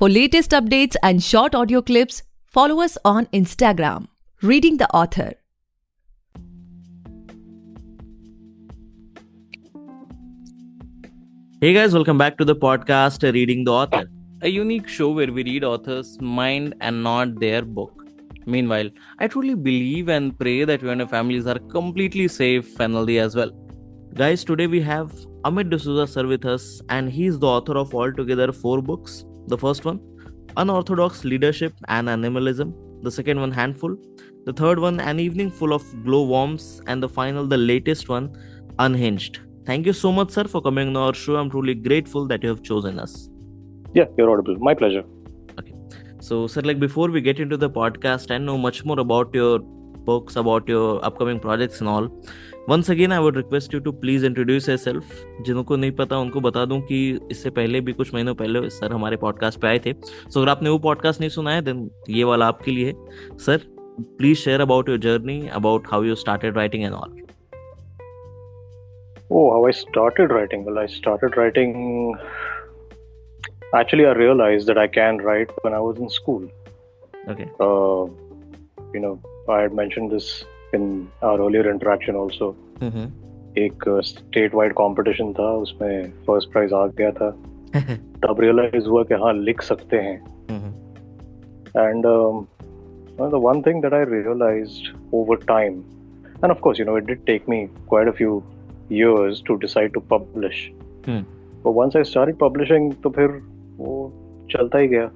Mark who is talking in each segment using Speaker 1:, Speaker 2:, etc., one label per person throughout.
Speaker 1: For latest updates and short audio clips, follow us on Instagram, Reading the Author.
Speaker 2: Hey guys, welcome back to the podcast Reading the Author, a unique show where we read authors' mind and not their book. Meanwhile, I truly believe and pray that you and your families are completely safe and healthy as well. Guys, today we have Amit D'Souza sir with us, and he is the author of altogether 4 books. The first one, Unorthodox Leadership and Animalism. The second one, Handful. The third one, An Evening Full of Glowworms. And the final, the latest one, Unhinged. Thank you so much, sir, for coming on our show. I'm truly grateful that you have chosen us.
Speaker 3: Yeah, you're audible. My pleasure.
Speaker 2: Okay. So, sir, before we get into the podcast and know much more about your books, about your upcoming projects and all, once again, I would request you to please introduce yourself. जिनको नहीं पता उनको बता दूं कि इससे पहले भी कुछ महीनों पहले सर हमारे पॉडकास्ट पे आए थे. सो अगर आपने वो पॉडकास्ट नहीं सुना है देन ये वाला आपके लिए है. Sir, please share about your journey, about how you started writing and all.
Speaker 3: Oh, how I started writing? Well, I started writing. Actually, I realized that I can write when I was in school.
Speaker 2: Okay.
Speaker 3: I had mentioned this in our earlier interaction also.
Speaker 2: Mm-hmm.
Speaker 3: एक statewide competition था, उसमें first prize आ गया था. तब realize हुआ कि हाँ लिख सकते हैं. And the one thing that I realized over time, and of course, it did take me quite a few years to decide to publish. But once I started publishing, तो फिर वो चलता ही गया.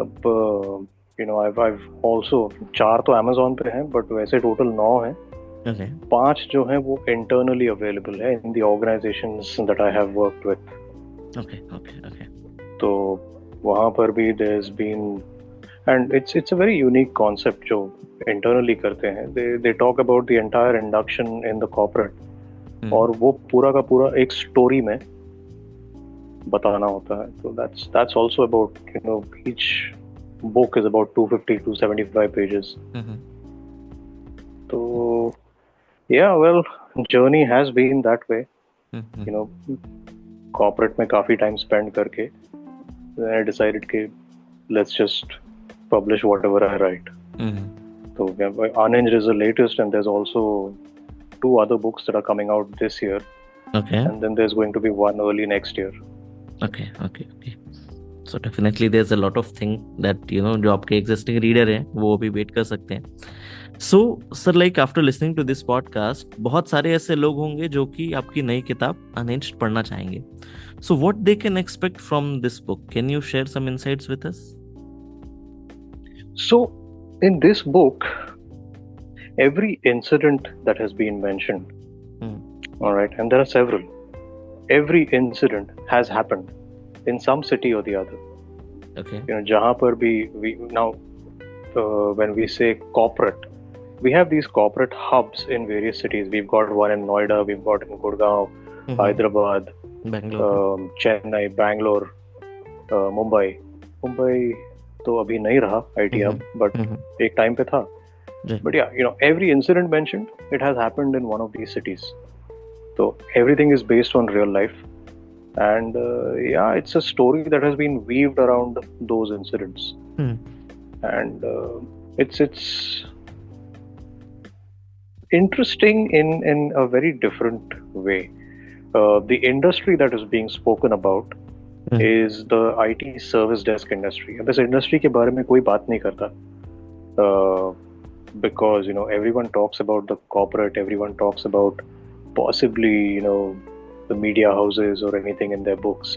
Speaker 3: अब I've also 4 तो Amazon पे हैं, but वैसे total 9 हैं.
Speaker 2: Okay.
Speaker 3: 5 जो हैं वो internally available है in the organizations that I have worked with.
Speaker 2: Okay.
Speaker 3: तो वहाँ पर भी there's been, and it's a very unique concept जो internally करते हैं. They talk about the entire induction in the corporate. और वो पूरा का पूरा एक स्टोरी में बताना होता है. तो that's also about, each book is about 250 to 75 pages. तो yeah, well, journey has been that way. Corporate में काफी time spend करके then I decided कि let's just publish whatever I write. So Unhinged is the latest, and there's also 2 other books that are coming out this year.
Speaker 2: Okay.
Speaker 3: And then there's going to be one early next year.
Speaker 2: Okay. So definitely there's a lot of thing that जो आपके existing reader हैं वो भी wait कर सकते हैं. So sir, after listening to this podcast, बहुत सारे ऐसे लोग होंगे जो कि आपकी नई किताब Unhinged पढ़ना चाहेंगे. So what they can expect from this book? Can you share some insights with us?
Speaker 3: So in this book, every incident that has been mentioned, all right, and there are several, every incident has happened in some city or the other.
Speaker 2: Okay.
Speaker 3: जहाँ पर भी we now when we say corporate, we have these corporate hubs in various cities. We've got one in Noida, we've got in Gurgaon, Hyderabad,
Speaker 2: Bangalore,
Speaker 3: Chennai, Bangalore, Mumbai तो अभी नहीं रहा IT hub, but एक time पे था. But yeah, every incident mentioned, it has happened in one of these cities. So everything is based on real life. And it's a story that has been weaved around those incidents. And it's interesting in a very different way. The industry that is being spoken about is the IT service desk industry. अब इस industry के बारे में कोई बात नहीं करता. Because everyone talks about the corporate, everyone talks about possibly the media houses or anything in their books.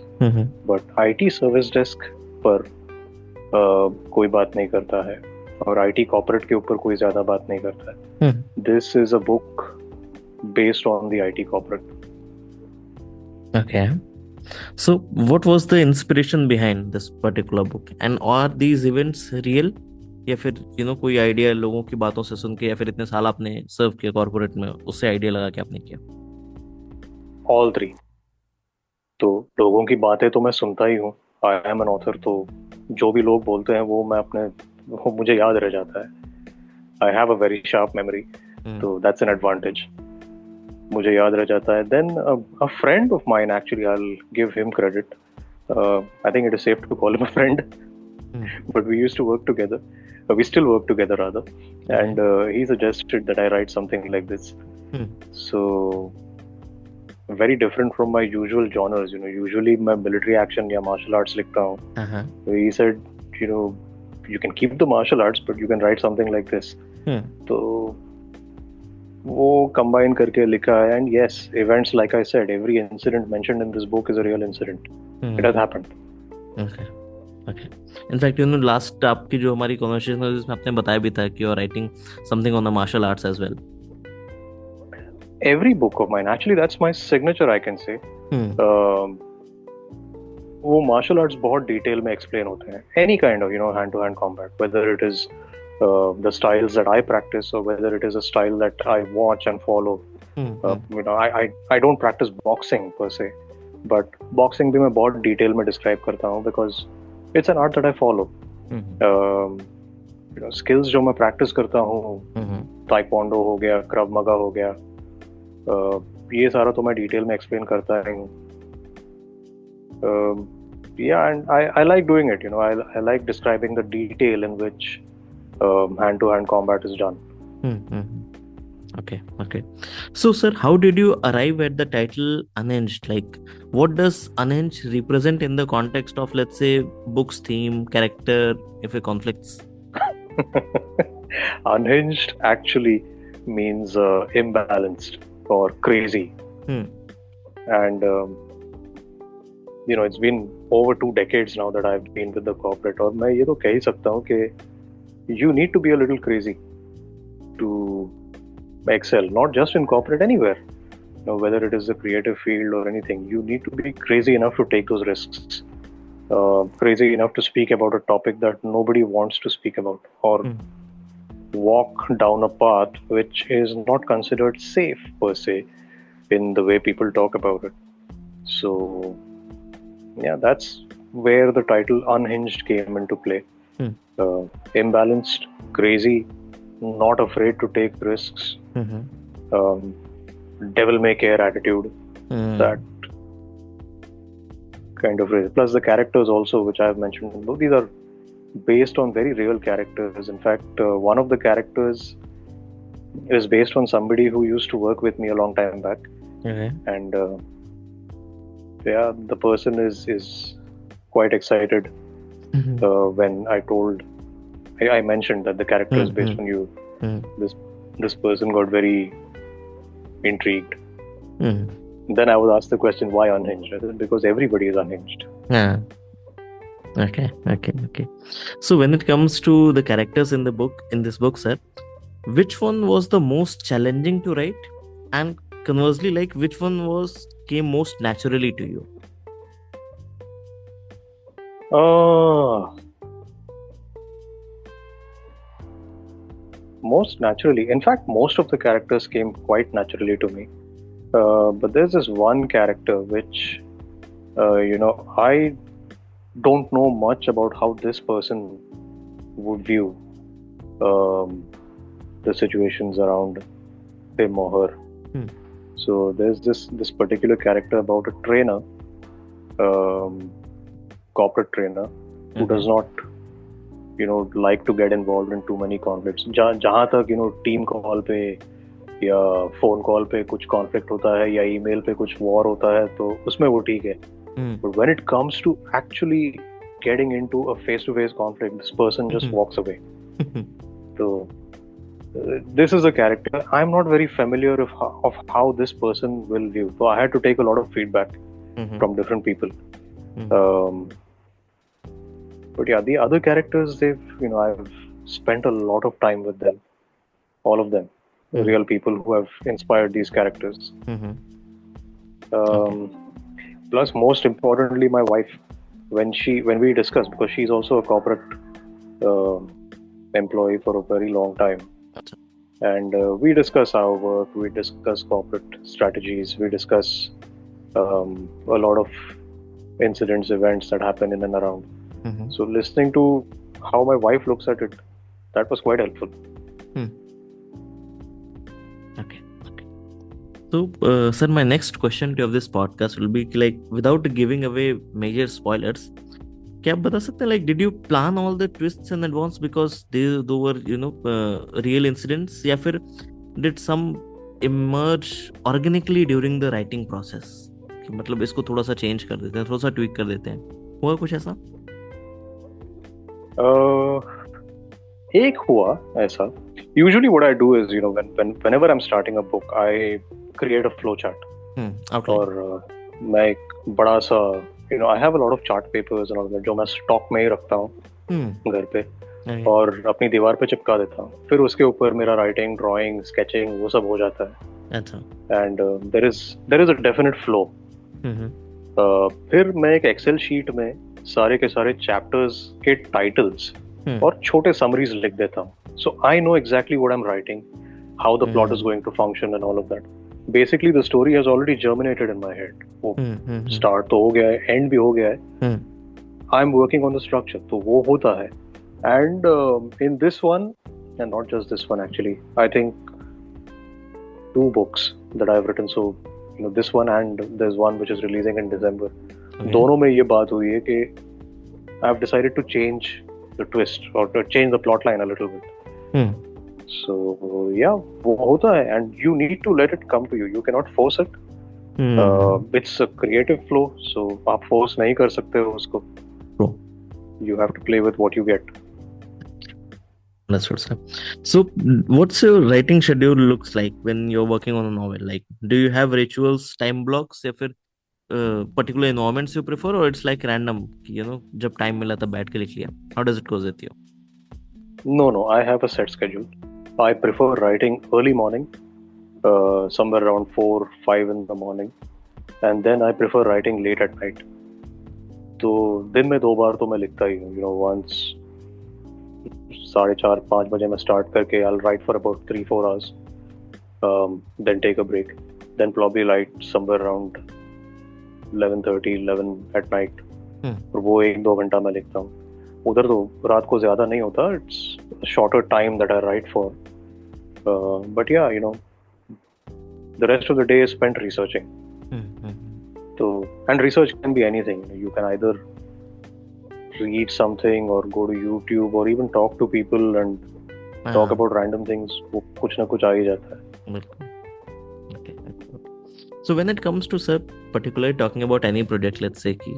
Speaker 3: But IT service desk पर कोई बात नहीं करता है और IT corporate के ऊपर कोई ज़्यादा बात नहीं करता है. This is a book based on the IT corporate.
Speaker 2: Okay. So what was the inspiration behind this particular book, and are these events real या फिर कोई आइडिया लोगों की बातों से सुन के या फिर इतने साल आपने सर्व किया कॉर्पोरेट में उससे आइडिया लगा के आपने किया?
Speaker 3: All 3. तो लोगों की बातें तो मैं सुनता ही हूँ. I am an author, तो जो भी लोग बोलते हैं वो मुझे याद रह जाता है. I have a very sharp memory, so that's an advantage. मुझे याद रह जाता है. Then a friend of mine, actually I'll give him credit, I think it is safe to call him a friend, but we used to work together. We still work together rather, and he suggested that I write something like this. So very different from my usual genres. Usually my military action या martial arts लिखता हूँ. So he said, you can keep the martial arts, but you can write something like this. तो वो combine करके लिखा है, and yes, events like I said, every incident mentioned in this book is a real incident. It has happened.
Speaker 2: Okay. In fact, last आपकी जो हमारी conversation हुई उसमें आपने बताया भी था कि you are writing something on the martial arts as well.
Speaker 3: Every book of mine, actually that's my signature, I can say. वो martial arts बहुत detail में explain होते हैं. Any kind of hand-to-hand combat, whether it is the styles that I practice or whether it is a style that I watch and follow. I don't practice boxing per se, but boxing भी मैं बहुत detail में describe करता हूँ because it's an art that I follow. Skills जो मैं practice करता हूँ, taekwondo हो गया, krav maga हो गया, ये सारा तो मैं डिटेल में एक्सप्लेन करता हूँ. And I like doing it. I like describing the detail in which hand-to-hand combat is done.
Speaker 2: Okay. So, sir, how did you arrive at the title Unhinged? Like, what does Unhinged represent in the context of, let's say, book's theme, character, if it conflicts?
Speaker 3: Unhinged actually means imbalanced or crazy. And it's been over 2 decades now that I've been with the corporate, और मैं ये तो कह ही सकता हूँ कि you need to be a little crazy to excel, not just in corporate, anywhere. Whether it is the creative field or anything, you need to be crazy enough to take those risks, crazy enough to speak about a topic that nobody wants to speak about, or walk down a path which is not considered safe per se in the way people talk about it. So yeah, that's where the title Unhinged came into play. Imbalanced, crazy, not afraid to take risks, devil may care attitude, that kind of race. Plus the characters also, which I have mentioned, these are based on very real characters. In fact, one of the characters is based on somebody who used to work with me a long time back. And the person is quite excited when I mentioned that the character is based on you. This person got very intrigued. Then I was asked the question, why unhinged? I said, because everybody is unhinged.
Speaker 2: Okay. So when it comes to the characters in this book, sir, which one was the most challenging to write, and conversely, like, which one came most naturally to you?
Speaker 3: Most naturally. In fact, most of the characters came quite naturally to me. But there's this one character which, I don't know much about how this person would view the situations around him or her. So there's this particular character about a trainer, corporate trainer, who does not like to get involved in too many conflicts. जहाँ तक team call पे या phone call पे कुछ conflict होता है या email पे कुछ war होता है तो उसमें वो ठीक है. But when it comes to actually getting into a face-to-face conflict, this person just walks away. So this is a character I'm not very familiar of how this person will view. So I had to take a lot of feedback from different people. But yeah, the other characters, I've spent a lot of time with them, all of them, real people who have inspired these characters. Plus, most importantly, my wife, when we discuss, because she's also a corporate employee for a very long time, and we discuss our work, we discuss corporate strategies, we discuss a lot of incidents, events that happen in and around. So listening to how my wife looks at it, that was quite helpful.
Speaker 2: Okay. So, sir, my next question to you of this podcast will be like, without giving away major spoilers, क्या आप बता सकते हैं like did you plan all the twists in advance because they were real incidents, या फिर did some emerge organically during the writing process, कि मतलब इसको थोड़ा सा चेंज कर देते हैं, थोड़ा सा ट्विक कर देते हैं, हुआ कुछ ऐसा?
Speaker 3: एक हुआ ऐसा. Usually what I do is, whenever I'm starting a book, I create a flow chart.
Speaker 2: outline.
Speaker 3: और मैं एक बड़ा सा, I have a lot of chart papers and all that, जो मैं स्टॉक में ही रखता हूँ घर पे, और अपनी दीवार पे चिपका देता हूँ. फिर उसके ऊपर मेरा राइटिंग, ड्राइंग, स्केचिंग वो सब हो जाता है.
Speaker 2: अच्छा.
Speaker 3: And there is a definite flow. फिर मैं एक एक्सेल शीट में सारे के सारे चैप्टर्स के टाइटल्स और छोटे समरीज लिख देता हूँ. So I know exactly what I'm writing, how the plot is going to function and all of that. Basically the story has already germinated in my head. वो start तो हो गया है, end भी हो गया है. I'm working on the structure, तो वो होता है. And in this one, and not just this one actually, I think 2 books that I've written. So this one and there's one which is releasing in December. दोनों में ये बात हुई है कि I've decided to change the twist or to change the plot line a little bit. So yeah, वो होता है, and you need to let it come to you. You cannot force it. It's a creative flow, so आप force नहीं कर सकते हो उसको. You have to play with what you get.
Speaker 2: Understood, sir. So what's your writing schedule looks like when you're working on a novel? Like, do you have rituals, time blocks, या फिर particular environments you prefer, or it's like random, जब time मिला तब बैठ के लिख लिया? How does it go with you?
Speaker 3: No, I have a set schedule. I prefer writing early morning, somewhere around 4-5 in the morning, and then I prefer writing late at night. तो दिन में 2 बार तो मैं लिखता ही हूँ. Once 4:30-5 बजे मैं start करके I'll write for about 3-4 hours, then take a break, then probably write somewhere around 11:30-11 at night. और वो 1-2 घंटा मैं लिखता हूँ. उधर तो रात को ज्यादा नहीं होता. It's a shorter time that I write for, but yeah, the rest of the day is spent researching. So, and research can be anything. You can either read something or go to YouTube or even talk to people and talk about random things. वो कुछ ना कुछ आ ही जाता है.
Speaker 2: Okay. So when it comes to, sir, particularly talking about any project, let's say कि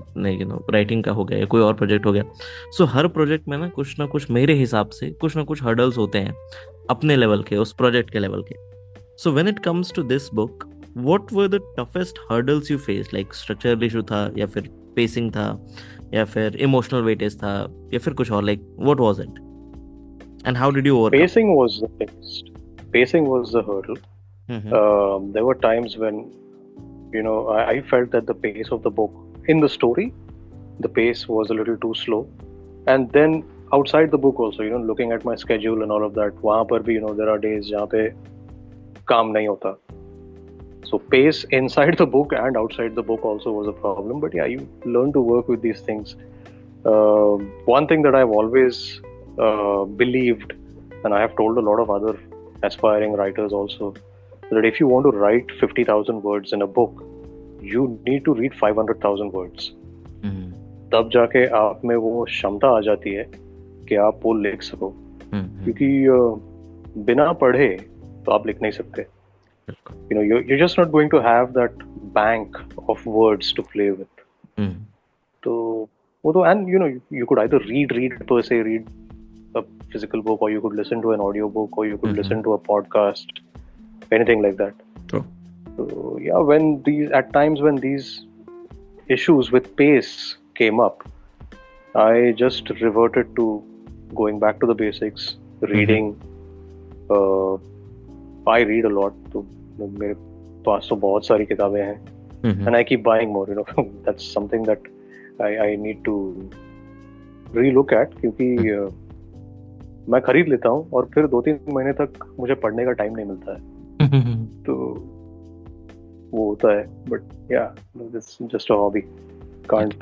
Speaker 2: writing का हो गया या कोई और project हो गया, so हर project में ना कुछ मेरे हिसाब से कुछ ना कुछ hurdles होते हैं अपने level के, उस project के level के. So when it comes to this book, what were the toughest hurdles you faced? Like structural issue था, या फिर pacing था, या फिर emotional weightage था, या फिर कुछ और, like what was it? And how did you overcome?
Speaker 3: Pacing was the biggest. Pacing was the hurdle. There were times when I felt that the pace of the book, in the story, the pace was a little too slow. And then outside the book also, looking at my schedule and all of that, वहाँ पर भी, there are days जहाँ पे काम नहीं होता. So pace inside the book and outside the book also was a problem. But yeah, you learn to work with these things. One thing that I've always believed, and I have told a lot of other aspiring writers also, that if you want to write 50,000 words in a book, you need to read 500,000 words. तब जाके आप में वो क्षमता आ जाती है कि आप वो लिख सको. क्योंकि बिना पढ़े तो आप लिख नहीं सकते. You're just not going to have that bank of words to play with. तो वो तो, and you could either read per se, read a physical book, or you could listen to an audio book, or you could listen to a podcast, anything like that.
Speaker 2: True.
Speaker 3: So yeah, at times when these issues with pace came up, I just reverted to going back to the basics, reading. I read a lot, तो मेरे पास तो बहुत सारी किताबें हैं, and I keep buying more. That's something that I need to re-look at, क्योंकि मैं खरीद लेता हूँ और फिर 2-3 महीने तक मुझे पढ़ने का टाइम नहीं मिलता है. तो वो होता है. But yeah, it's just a hobby. Can't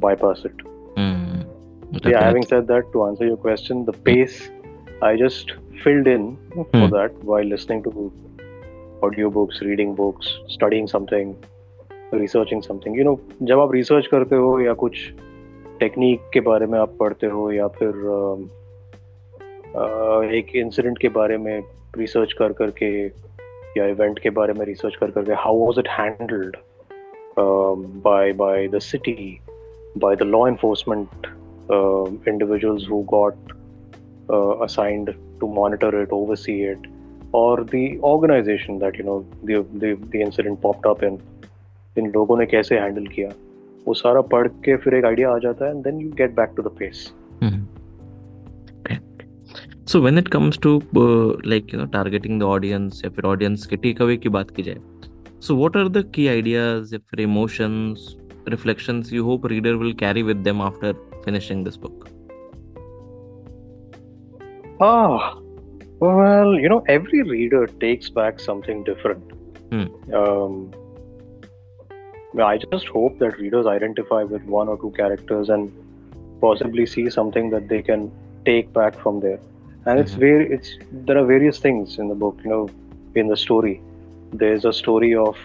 Speaker 3: bypass it. Yeah, having said that, to answer your question, the pace, I just filled in for that while listening to audiobooks, reading books, studying something, researching something. जब आप research करते हो या कुछ technique के बारे में आप पढ़ते हो या फिर एक इंसिडेंट के बारे में रिसर्च कर करके या इवेंट के बारे में रिसर्च कर करके, how was it handled by the city, by the law enforcement individuals who got assigned to monitor it, oversee it, or the organization that the incident popped up in लोगों ने कैसे handle किया, वो सारा पढ़ के फिर एक आइडिया आ जाता है, and then you get back to the pace.
Speaker 2: So when it comes to targeting the audience या फिर audience के takeaway की बात की जाए, so what are the key ideas, if emotions, reflections you hope reader will carry with them after finishing this book?
Speaker 3: Well, every reader takes back something different. I just hope that readers identify with one or two characters and possibly see something that they can take back from there. And there are various things in the book, in the story. There's a story of,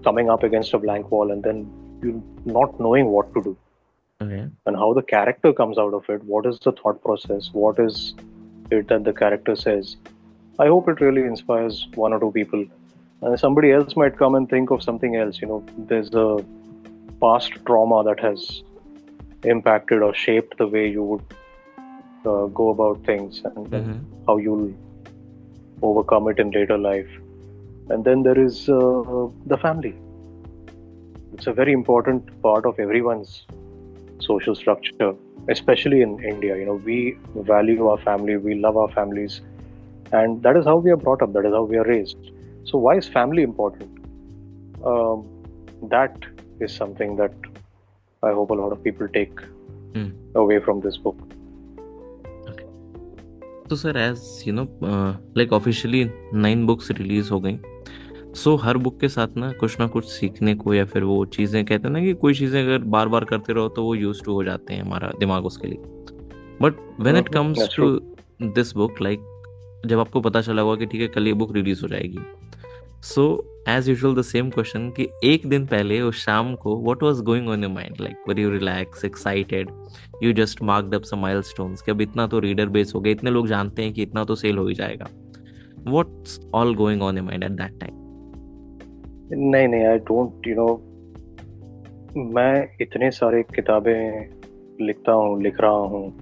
Speaker 3: coming up against a blank wall and then you not knowing what to do.
Speaker 2: Okay.
Speaker 3: And how the character comes out of it. What is the thought process? What is it that the character says? I hope it really inspires one or two people. And somebody else might come and think of something else. There's a past trauma that has impacted or shaped the way you would go about things and how you'll overcome it in later life. And then there is the family. It's a very important part of everyone's social structure, especially in India. We value our family, we love our families, and that is how we are brought up, that is how we are raised. So why is family important? That is something that I hope a lot of people take away from this book.
Speaker 2: Okay. So sir, as officially 9 books release हो गई. So हर book के साथ ना कुछ सीखने को या फिर वो चीज़ें कहते हैं ना कि कोई चीज़ें अगर बार बार करते रहो तो वो यूज टू हो जाते हैं, हमारा दिमाग उसके लिए. But when it comes to this book, जब आपको पता चला होगा कि ठीक है कल ये बुक रिलीज हो जाएगी, so as usual the same question कि एक दिन पहले उस शाम को what was going on your mind, were you relax, excited, you just marked up some milestones कि अब इतना तो रीडर बेस हो गया, इतने लोग जानते हैं कि इतना तो सेल हो ही जाएगा. What's all going on your mind at that time?
Speaker 3: नहीं, आई डोंट, मैं इतने सारे किताबें लिख रहा हूँ.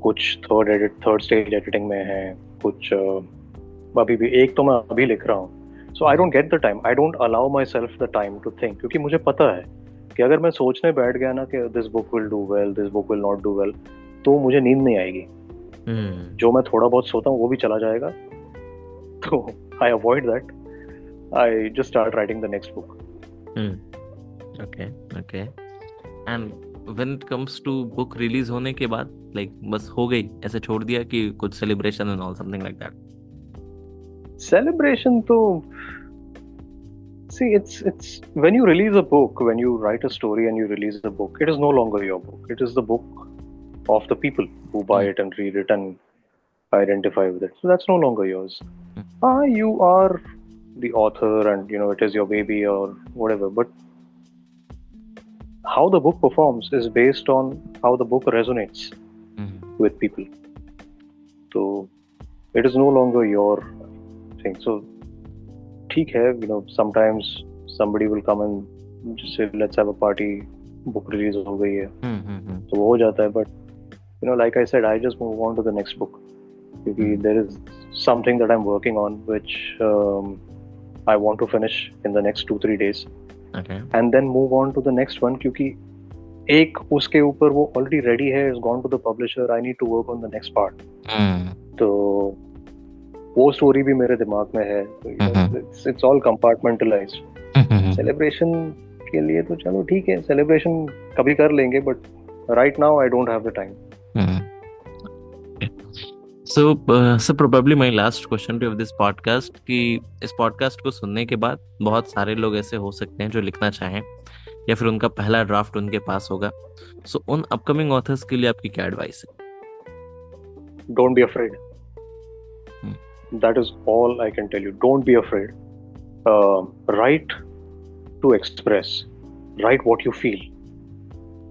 Speaker 3: कुछ थर्ड स्टेज एडिटिंग में है, कुछ अभी भी, एक तो मैं अभी लिख रहा हूँ. So I don't get the time, I don't allow myself the time to think, क्योंकि मुझे पता है कि अगर मैं सोचने बैठ गया ना कि this book will do well, this book will not do well, तो मुझे नींद नहीं आएगी. जो मैं थोड़ा बहुत सोता हूँ वो भी चला जाएगा. तो I avoid that. I just start writing the next book.
Speaker 2: Okay. And when it comes to book release होने के बाद, बस हो गई, ऐसे छोड़ दिया कि कुछ celebration and all, something like that?
Speaker 3: Celebration तो, see, it's when you release a book, when you write a story and you release a book, it is no longer your book. It is the book of the people who buy it and read it and identify with it. So that's no longer yours. You are the author and it is your baby or whatever, but how the book performs is based on how the book resonates with people. So it is no longer your thing. So ठीक है, sometimes somebody will come and just say let's have a party, book release हो गई है, तो वो हो जाता है. But like I said, I just move on to the next book, because there is something that I'm working on which I want to finish in the next 2-3 days.
Speaker 2: Okay.
Speaker 3: And then move on to the next one, क्योंकि एक उसके ऊपर वो already ready है, is gone to the publisher. I need to work on the next part. तो वो story भी मेरे दिमाग में है. It's all compartmentalized. Celebration के लिए तो चलो ठीक है, celebration कभी कर लेंगे, but right now I don't have the time.
Speaker 2: So probably my last question to this podcast कि इस podcast को सुनने के बाद बहुत सारे लोग ऐसे हो सकते हैं जो लिखना चाहें या फिर उनका पहला ड्राफ्ट उनके पास होगा. So उन अपकमिंग ऑथर्स के लिए आपकी क्या एडवाइस है?
Speaker 3: Don't be afraid. That is all I can tell you. Don't be afraid. Write to express. Write what you feel.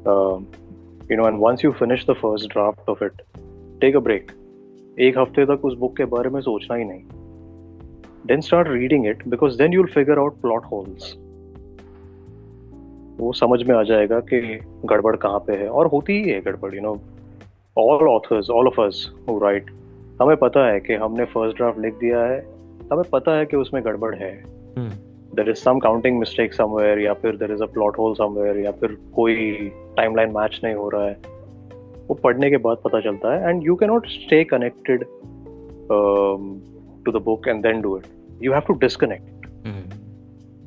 Speaker 3: And once you finish the first draft of it, take a break. एक हफ्ते तक उस book के बारे में सोचना ही नहीं. Then start reading it, because then you'll figure out plot holes. वो समझ में आ जाएगा कि गड़बड़ कहाँ पे है, और होती ही है गड़बड़. All authors, all of us who write, हमें पता है कि हमने फर्स्ट ड्राफ्ट लिख दिया है, हमें पता है कि उसमें गड़बड़ है. There is some counting mistake somewhere, या फिर there is a plot hole somewhere, या फिर कोई टाइमलाइन मैच नहीं हो रहा है. वो पढ़ने के बाद पता चलता है. And you cannot stay connected to the book and then do it. You have to disconnect.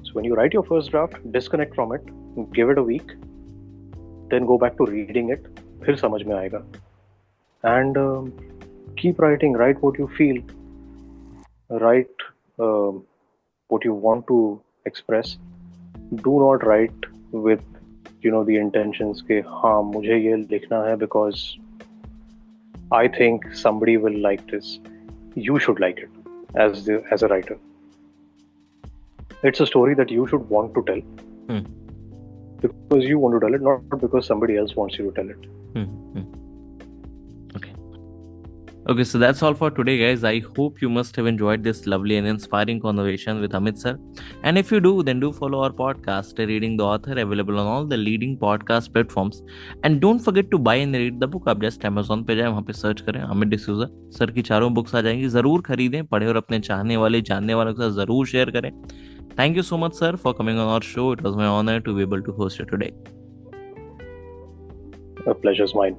Speaker 3: So when you write your first draft, disconnect from it, give it a week, then go back to reading it. फिर समझ में आएगा. And keep writing. Write what you feel. Write what you want to express. Do not write with the intentions के हाँ मुझे ये लिखना है because I think somebody will like this. You should like it as a writer. It's a story that you should want to tell. Because you want to tell it, not because somebody else wants you to tell it.
Speaker 2: Okay, so that's all for today, guys. I hope you must have enjoyed this lovely and inspiring conversation with Amit sir. And if you do, then do follow our podcast, Reading the Author, available on all the leading podcast platforms. And don't forget to buy and read the book. आप just Amazon पे जाएं, वहाँ पे search करें Amit D'Souza sir की 4 books आ जाएंगी. ज़रूर खरीदें, पढ़ें और अपने चाहने वाले, जानने वालों के साथ ज़रूर शेयर करें. Thank you so much, sir, for coming on our show. It was my honor to be able to host you today.
Speaker 3: A pleasure's mine.